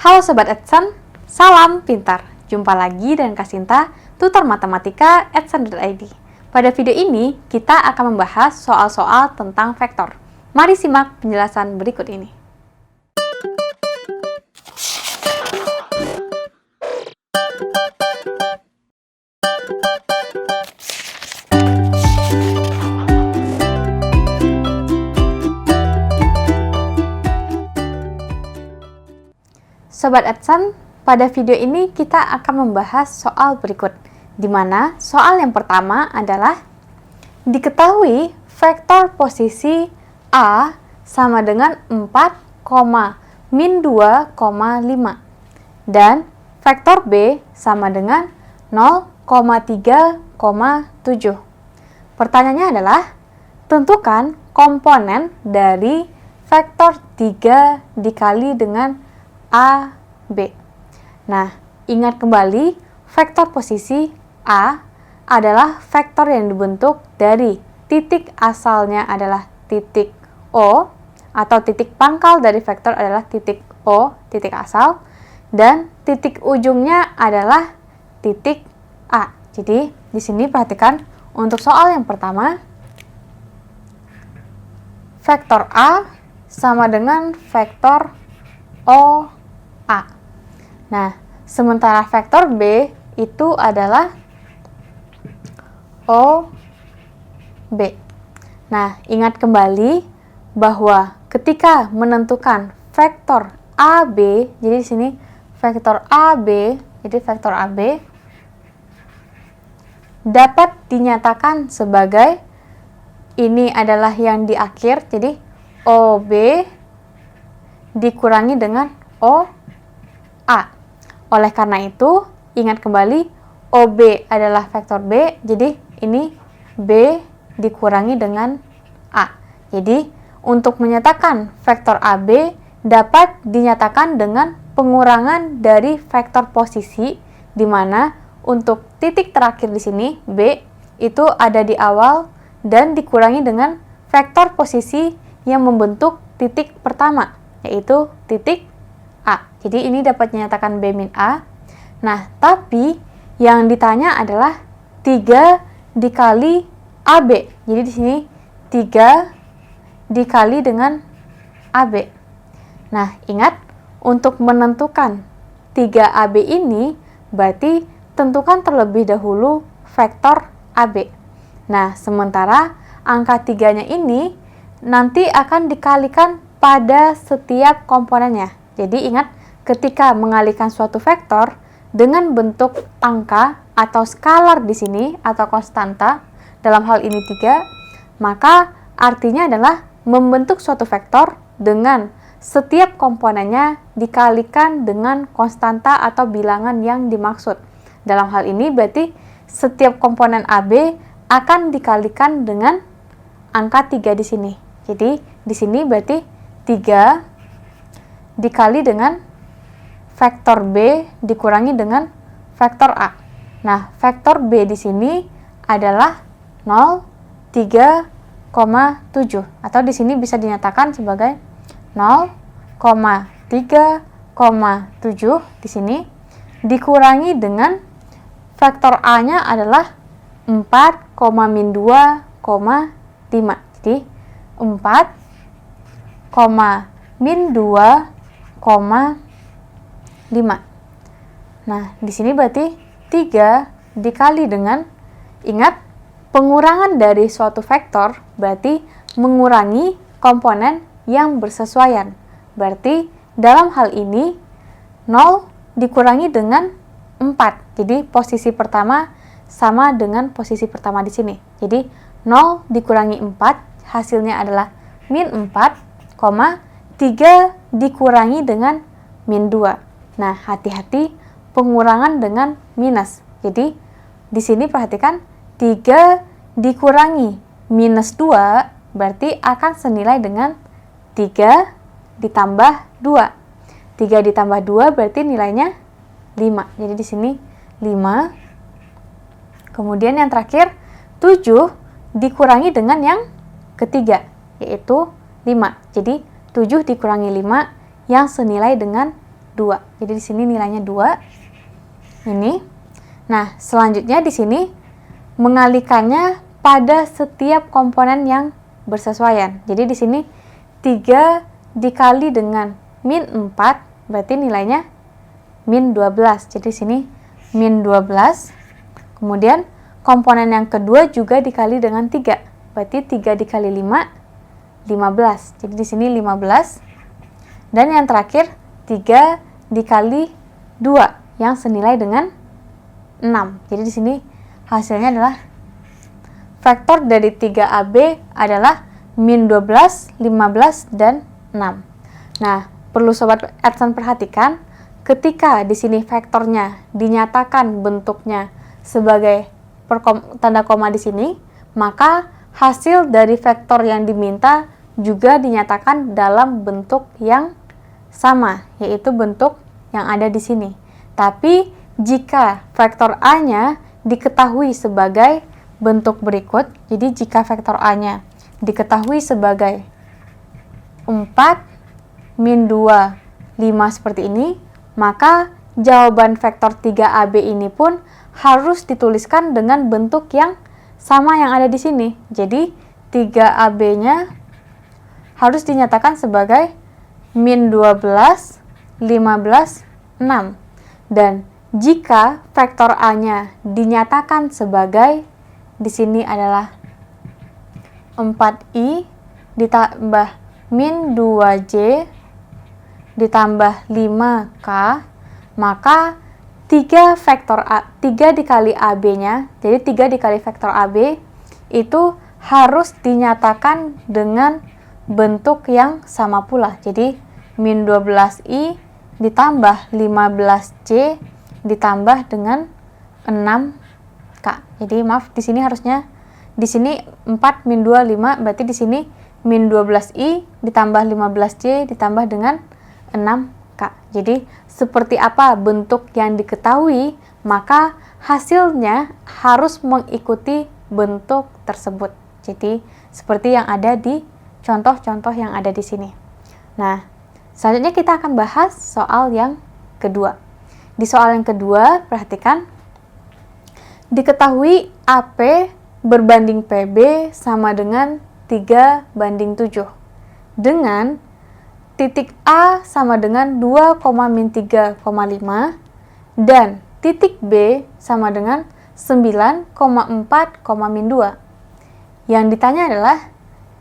Halo Sobat Edson, salam pintar. Jumpa lagi dengan Kak Sinta, tutor matematika Edson.id. Pada video ini, kita akan membahas soal-soal tentang vektor. Mari simak penjelasan berikut ini. Sobat Edson, pada video ini kita akan membahas soal berikut, di mana soal yang pertama adalah diketahui vektor posisi A sama dengan 4, min 2,5 dan vektor B sama dengan 0,3,7. Pertanyaannya adalah tentukan komponen dari vektor 3 dikali dengan A, B. Nah, ingat kembali, vektor posisi A adalah vektor yang dibentuk dari titik asalnya adalah titik O, atau titik pangkal dari vektor adalah titik O, titik asal, dan titik ujungnya adalah titik A. Jadi, di sini perhatikan, untuk soal yang pertama, vektor A sama dengan vektor O, A. Nah, sementara vektor B itu adalah O, B. Nah, ingat kembali bahwa ketika menentukan vektor AB, jadi di sini vektor AB, jadi vektor AB dapat dinyatakan sebagai ini adalah yang di akhir, jadi OB dikurangi dengan O, A. Oleh karena itu, ingat kembali, OB adalah vektor B, jadi ini B dikurangi dengan A. Jadi, untuk menyatakan vektor AB dapat dinyatakan dengan pengurangan dari vektor posisi, di mana untuk titik terakhir di sini, B, itu ada di awal dan dikurangi dengan vektor posisi yang membentuk titik pertama, yaitu titik A. Jadi ini dapat dinyatakan B min A. Nah, tapi yang ditanya adalah 3 dikali AB. Jadi di sini 3 dikali dengan AB. Nah, ingat, untuk menentukan 3AB ini, berarti tentukan terlebih dahulu vektor AB. Nah, sementara angka 3-nya ini nanti akan dikalikan pada setiap komponennya. Jadi ingat, ketika mengalihkan suatu vektor dengan bentuk angka atau skalar di sini atau konstanta, dalam hal ini 3, maka artinya adalah membentuk suatu vektor dengan setiap komponennya dikalikan dengan konstanta atau bilangan yang dimaksud. Dalam hal ini berarti setiap komponen AB akan dikalikan dengan angka 3 di sini. Jadi di sini berarti 3 dikali dengan vektor B dikurangi dengan vektor A. Nah, vektor B di sini adalah 0,3,7 atau di sini bisa dinyatakan sebagai 0,3,7 di sini dikurangi dengan vektor A-nya adalah 4, min 2,5. Jadi 4, min 2,5. Nah, di sini berarti 3 dikali dengan, ingat, pengurangan dari suatu vektor berarti mengurangi komponen yang bersesuaian. Berarti dalam hal ini 0 dikurangi dengan 4. Jadi posisi pertama sama dengan posisi pertama di sini. Jadi 0 dikurangi 4 hasilnya adalah min 4, 3 dikurangi dengan min 2. Nah, hati-hati pengurangan dengan minus. Jadi, di sini perhatikan 3 dikurangi minus 2 berarti akan senilai dengan 3 ditambah 2. 3 ditambah 2 berarti nilainya 5. Jadi di sini 5. Kemudian yang terakhir 7 dikurangi dengan yang ketiga, yaitu 5. Jadi 7 dikurangi 5 yang senilai dengan 2. Jadi di sini nilainya 2. Ini. Nah, selanjutnya di sini mengalikannya pada setiap komponen yang bersesuaian. Jadi di sini 3 dikali dengan min 4 berarti nilainya min 12. Jadi di sini min 12. Kemudian komponen yang kedua juga dikali dengan 3. Berarti 3 dikali 5 15. Jadi di sini 15. Dan yang terakhir 3 dikali 2 yang senilai dengan 6. Jadi di sini hasilnya adalah vektor dari 3AB adalah min 12, 15, dan 6. Nah, perlu Sobat Edson perhatikan, ketika di sini vektornya dinyatakan bentuknya sebagai tanda koma di sini, maka hasil dari vektor yang diminta juga dinyatakan dalam bentuk yang sama, yaitu bentuk yang ada di sini. Tapi jika vektor A-nya diketahui sebagai bentuk berikut, jadi jika vektor A-nya diketahui sebagai 4, min 2, 5 seperti ini, maka jawaban vektor 3AB ini pun harus dituliskan dengan bentuk yang sama yang ada di sini. Jadi 3AB-nya harus dinyatakan sebagai min 12, 15, 6. Dan jika vektor A-nya dinyatakan sebagai di sini adalah 4i ditambah min 2j ditambah 5k, maka 3 dikali AB-nya, jadi 3 dikali vektor AB itu harus dinyatakan dengan bentuk yang sama pula. Jadi min 12i ditambah 15c ditambah dengan 6k. Jadi maaf, di sini harusnya di sini 4 min 2 5, berarti di sini min 12i ditambah 15c ditambah dengan 6k. Jadi seperti apa bentuk yang diketahui, maka hasilnya harus mengikuti bentuk tersebut. Jadi seperti yang ada di contoh-contoh yang ada di sini. Nah, selanjutnya kita akan bahas soal yang kedua. Di soal yang kedua, perhatikan. Diketahui AP berbanding PB sama dengan 3:7. Dengan titik A sama dengan 2,-3,5 dan titik B sama dengan 9,4,-2. Yang ditanya adalah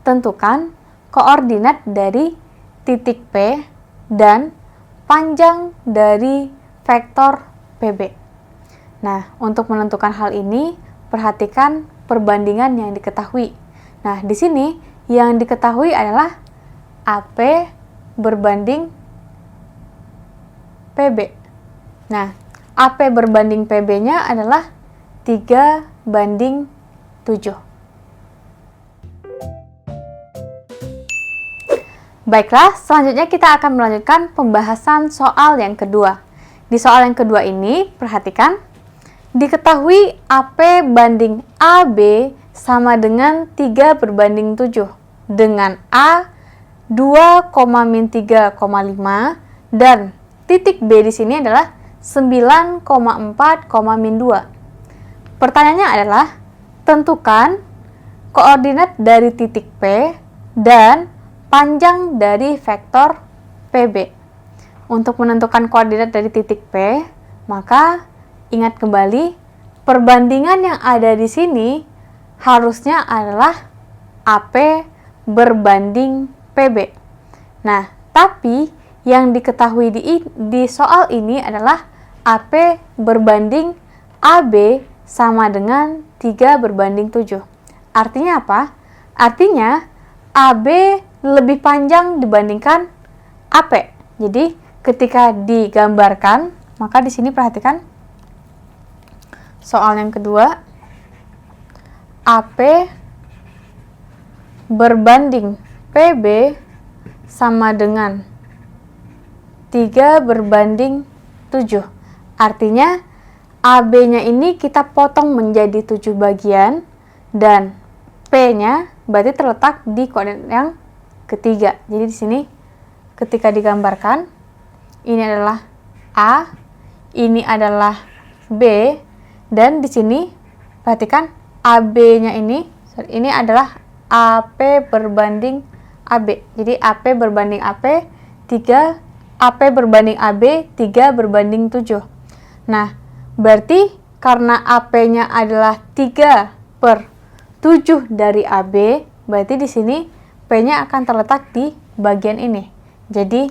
tentukan koordinat dari titik P dan panjang dari vektor PB. Nah, untuk menentukan hal ini, perhatikan perbandingan yang diketahui. Nah, di sini yang diketahui adalah AP berbanding PB. Nah, AP berbanding PB-nya adalah 3:7. Baiklah, selanjutnya kita akan melanjutkan pembahasan soal yang kedua. Di soal yang kedua ini, perhatikan. Diketahui AP banding AB sama dengan 3:7 dengan A 2,-3,5 dan titik B di sini adalah 9,4,-2. Pertanyaannya adalah tentukan koordinat dari titik P dan panjang dari vektor PB. Untuk menentukan koordinat dari titik P, maka ingat kembali perbandingan yang ada di sini harusnya adalah AP berbanding PB. Nah, tapi yang diketahui di soal ini adalah AP berbanding AB sama dengan 3:7. Artinya apa? Artinya AB lebih panjang dibandingkan AP. Jadi, ketika digambarkan, maka di sini perhatikan soal yang kedua, AP berbanding PB sama dengan 3:7. Artinya AB-nya ini kita potong menjadi 7 bagian dan P-nya berarti terletak di koordinat yang ketiga. Jadi di sini ketika digambarkan, ini adalah A, ini adalah B, dan di sini perhatikan AB-nya ini adalah AP berbanding AB. Jadi AP berbanding AP 3, AP berbanding AB 3 berbanding 7. Nah, berarti karena AP-nya adalah 3/7 dari AB, berarti di sini P-nya akan terletak di bagian ini. Jadi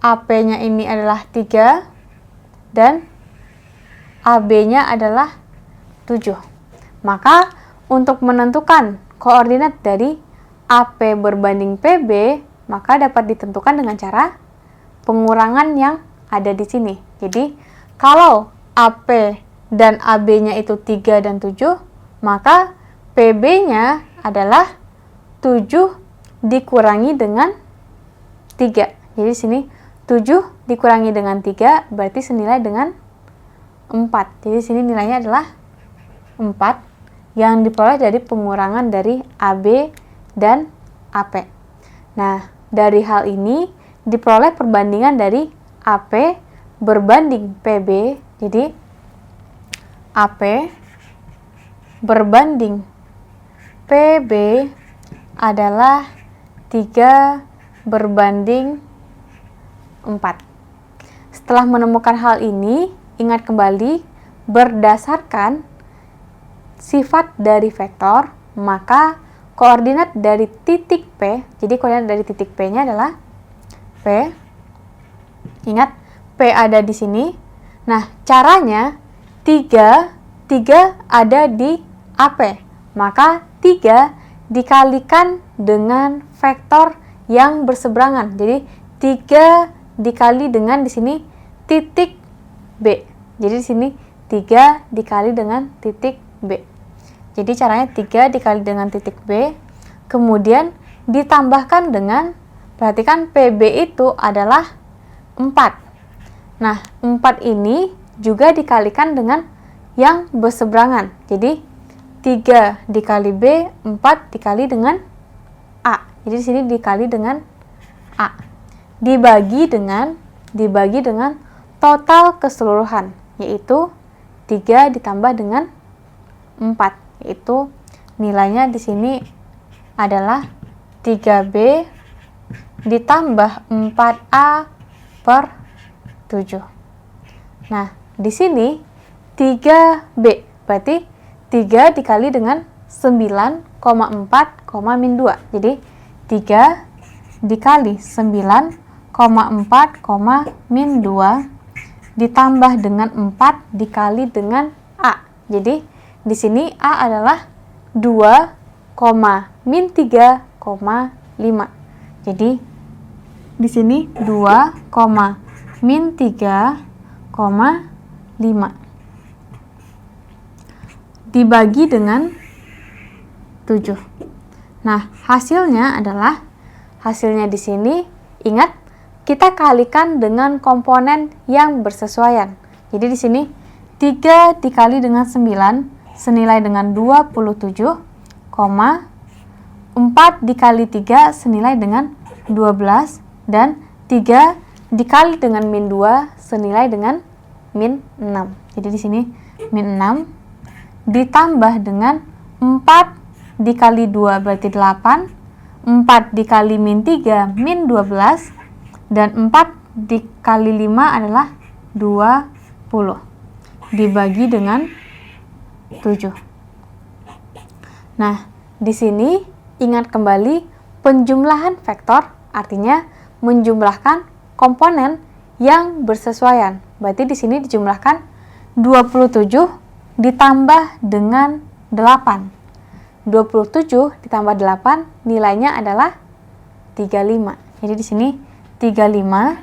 AP-nya ini adalah 3 dan AB-nya adalah 7. Maka untuk menentukan koordinat dari AP berbanding PB, maka dapat ditentukan dengan cara pengurangan yang ada di sini. Jadi kalau AP dan AB-nya itu 3 dan 7, maka PB-nya adalah 7 dikurangi dengan 3. Jadi sini 7 dikurangi dengan 3 berarti senilai dengan 4. Jadi sini nilainya adalah 4 yang diperoleh dari pengurangan dari AB dan AP. Nah, dari hal ini diperoleh perbandingan dari AP berbanding PB. Jadi AP berbanding PB adalah 3 berbanding 4. Setelah menemukan hal ini, ingat kembali berdasarkan sifat dari vektor, maka koordinat dari titik P, jadi koordinat dari titik P-nya adalah P. Ingat, P ada di sini. Nah, caranya 3 ada di AP. Maka 3 dikalikan dengan vektor yang berseberangan. Jadi 3 dikali dengan di sini titik B. Jadi di sini 3 dikali dengan titik B. Jadi caranya 3 dikali dengan titik B, kemudian ditambahkan dengan, perhatikan PB itu adalah 4. Nah, 4 ini juga dikalikan dengan yang berseberangan. Jadi 3 dikali B, 4 dikali dengan A. Jadi di sini dikali dengan A. Dibagi dengan total keseluruhan, yaitu 3 ditambah dengan 4, yaitu nilainya di sini adalah 3B ditambah 4A per 7. Nah, di sini 3B berarti 3 dikali dengan 9,4, min 2. Jadi 3 dikali 9,4, min 2 ditambah dengan 4 dikali dengan A. Jadi di sini A adalah 2, min 3,5. Jadi di sini 2, min 3,5 dibagi dengan 7. Nah, hasilnya di sini, ingat, kita kalikan dengan komponen yang bersesuaian. Jadi di sini 3 dikali dengan 9 senilai dengan 27, 4 dikali 3 senilai dengan 12, dan 3 dikali dengan min 2 senilai dengan min 6. Jadi di sini min 6 ditambah dengan 4 dikali 2 berarti 8, 4 dikali min 3 min 12, dan 4 dikali 5 adalah 20 dibagi dengan 7. Nah, di sini ingat kembali penjumlahan vektor artinya menjumlahkan komponen yang bersesuaian. Berarti di sini dijumlahkan 27 ditambah dengan 8. 27 ditambah 8 nilainya adalah 35. Jadi di sini 35,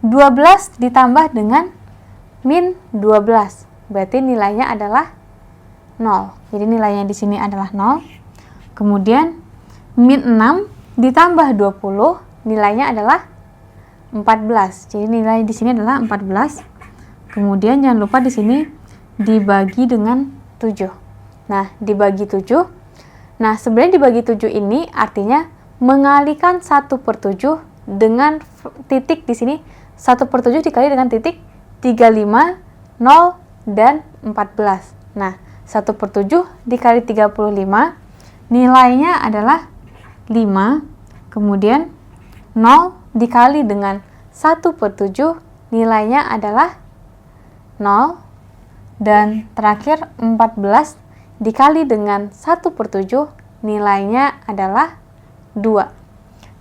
12 ditambah dengan min 12. Berarti nilainya adalah 0. Jadi nilainya di sini adalah 0. Kemudian min 6 ditambah 20 nilainya adalah 14. Jadi nilai di sini adalah 14. Kemudian jangan lupa di sini dibagi dengan 7. Nah, dibagi 7. Nah, sebenarnya dibagi 7 ini artinya mengalikan 1/7 dengan titik di sini 1/7 dikali dengan titik 35, 0, dan 14. Nah, 1/7 dikali 35 nilainya adalah 5, kemudian 0 dikali dengan 1/7 nilainya adalah 0, dan terakhir 14 dikali dengan 1/7 nilainya adalah 2.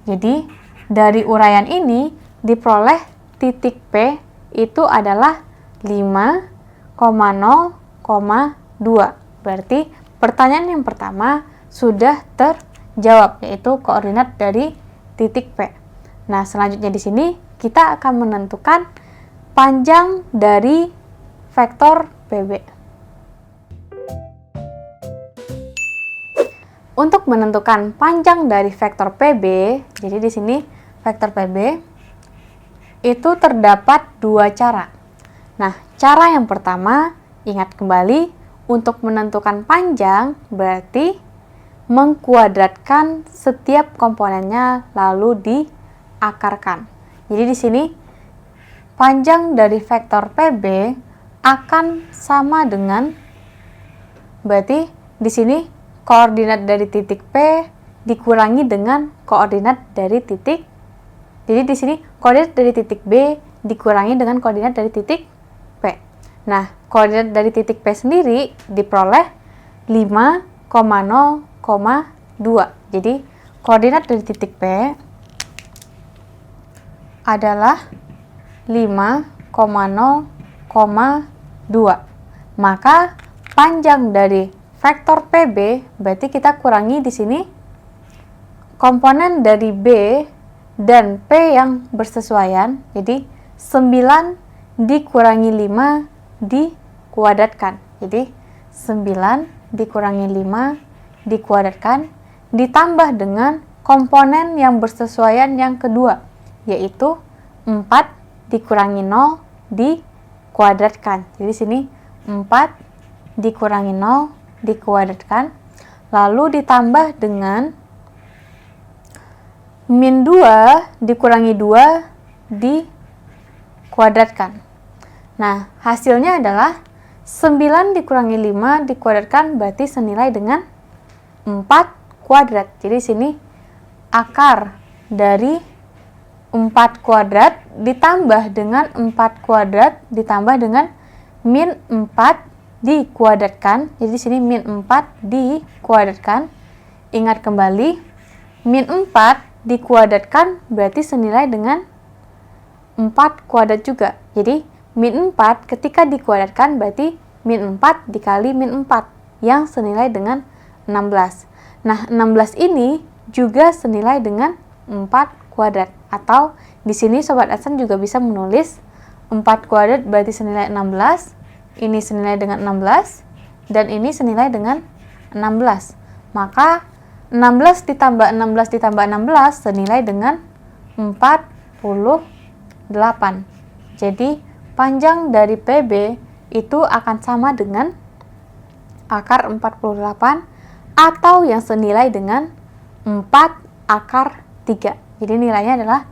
Jadi, dari uraian ini diperoleh titik P itu adalah 5,0,2. Berarti pertanyaan yang pertama sudah terjawab, yaitu koordinat dari titik P. Nah, selanjutnya di sini kita akan menentukan panjang dari vektor PB. Untuk menentukan panjang dari vektor PB, jadi di sini vektor PB itu terdapat dua cara. Nah, cara yang pertama, ingat kembali, untuk menentukan panjang berarti mengkuadratkan setiap komponennya lalu diakarkan. Jadi di sini panjang dari vektor PB akan sama dengan, berarti di sini koordinat dari titik P dikurangi dengan koordinat dari titik. Jadi di sini koordinat dari titik B dikurangi dengan koordinat dari titik P. Nah, koordinat dari titik P sendiri diperoleh 5,0,2. Jadi koordinat dari titik P adalah 5,0,2. Maka panjang dari vektor PB berarti kita kurangi di sini komponen dari B dan P yang bersesuaian. Jadi 9 dikurangi 5 dikuadratkan. Jadi 9 dikurangi 5 dikuadratkan ditambah dengan komponen yang bersesuaian yang kedua, yaitu 4 dikurangi 0 dikuadratkan. Jadi sini 4 dikurangi 0 dikuadratkan, lalu ditambah dengan min 2 dikurangi 2 dikuadratkan. Nah, hasilnya adalah 9 dikurangi 5 dikuadratkan berarti senilai dengan 4 kuadrat. Jadi sini akar dari 4 kuadrat ditambah dengan 4 kuadrat ditambah dengan min 4 dikuadratkan. Jadi sini min 4 dikuadratkan. Ingat kembali, min 4 dikuadratkan berarti senilai dengan 4 kuadrat juga. Jadi min 4 ketika dikuadratkan berarti min 4 dikali min 4 yang senilai dengan 16. Nah, 16 ini juga senilai dengan 4 kuadrat. Atau di sini Sobat Adsen juga bisa menulis 4 kuadrat berarti senilai 16. Ini senilai dengan 16 dan ini senilai dengan 16. Maka 16 ditambah 16 ditambah 16 senilai dengan 48. Jadi panjang dari PB itu akan sama dengan akar 48 atau yang senilai dengan 4 akar 3. Jadi nilainya adalah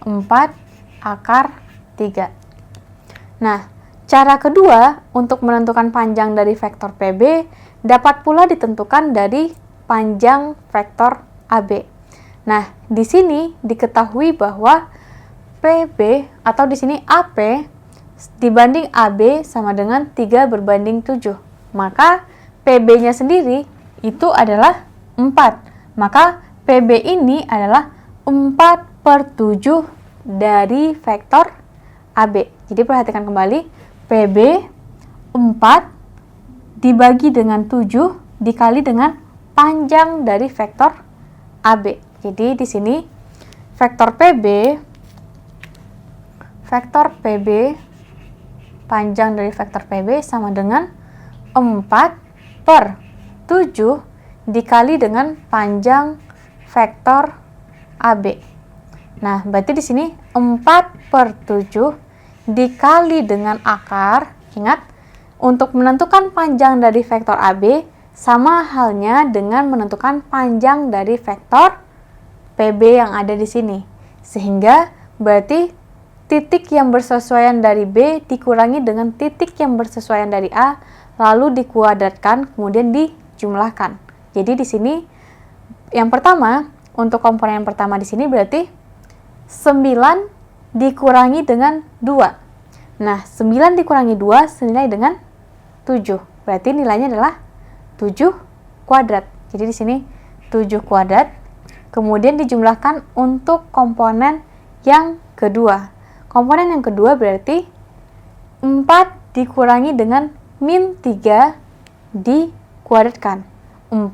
4 akar 3. Nah, cara kedua untuk menentukan panjang dari vektor PB dapat pula ditentukan dari panjang vektor AB. Nah, di sini diketahui bahwa PB atau di sini AP dibanding AB sama dengan 3 berbanding 7. Maka PB-nya sendiri itu adalah 4. Maka PB ini adalah 4/7 dari vektor AB. Jadi perhatikan kembali, PB 4 dibagi dengan 7 dikali dengan panjang dari vektor AB. Jadi di sini vektor PB panjang dari vektor PB sama dengan 4/7 dikali dengan panjang vektor AB. Nah, berarti di sini 4/7 dikali dengan akar. Ingat, untuk menentukan panjang dari vektor AB sama halnya dengan menentukan panjang dari vektor PB yang ada di sini. Sehingga berarti titik yang bersesuaian dari B dikurangi dengan titik yang bersesuaian dari A, lalu dikuadratkan, kemudian dijumlahkan. Jadi di sini yang pertama, untuk komponen yang pertama di sini berarti 9 dikurangi dengan 2. Nah, 9 dikurangi 2 senilai dengan 7. Berarti nilainya adalah 7 kuadrat. Jadi di sini 7 kuadrat. Kemudian dijumlahkan untuk komponen yang kedua. Komponen yang kedua berarti 4 dikurangi dengan min 3 dikuadratkan. 4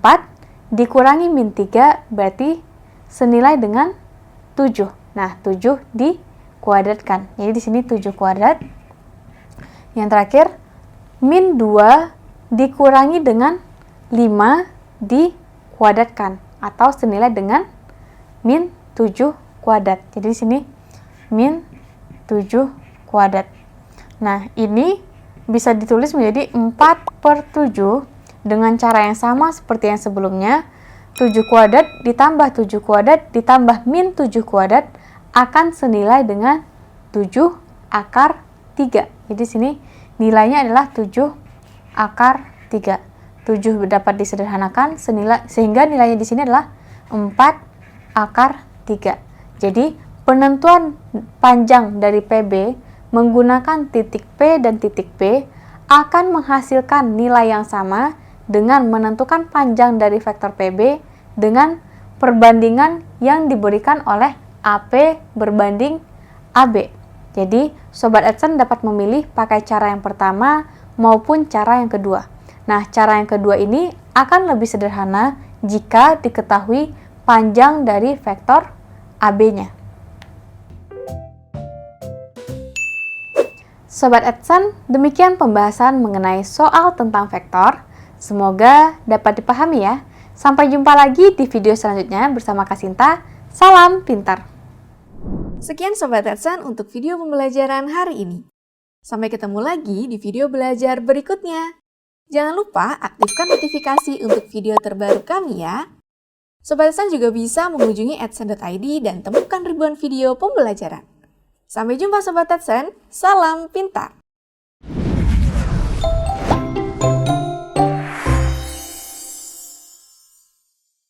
dikurangi min 3 berarti senilai dengan 7. Nah, 7 dikuadratkan. Jadi di sini 7 kuadrat. Yang terakhir, min 2 dikurangi dengan 5 dikuadratkan atau senilai dengan min 7 kuadrat. Jadi di sini min 7 kuadrat. Nah, ini bisa ditulis menjadi 4/7 dengan cara yang sama seperti yang sebelumnya. 7 kuadrat ditambah 7 kuadrat ditambah min 7 kuadrat akan senilai dengan 7 akar 3. Jadi sini nilainya adalah 7 akar 3. 7 dapat disederhanakan sehingga nilainya di sini adalah 4 akar 3. Jadi penentuan panjang dari PB menggunakan titik P dan titik P akan menghasilkan nilai yang sama dengan menentukan panjang dari vektor PB dengan perbandingan yang diberikan oleh AP berbanding AB. Jadi, Sobat Adsense dapat memilih pakai cara yang pertama maupun cara yang kedua. Nah, cara yang kedua ini akan lebih sederhana jika diketahui panjang dari vektor AB-nya. Sobat Adsense, demikian pembahasan mengenai soal tentang vektor. Semoga dapat dipahami ya. Sampai jumpa lagi di video selanjutnya bersama Kasinta. Salam pintar. Sekian Sobat Adsense untuk video pembelajaran hari ini. Sampai ketemu lagi di video belajar berikutnya. Jangan lupa aktifkan notifikasi untuk video terbaru kami ya. Sobat Adsense juga bisa mengunjungi adsense.id dan temukan ribuan video pembelajaran. Sampai jumpa Sobat Adsense, salam pintar!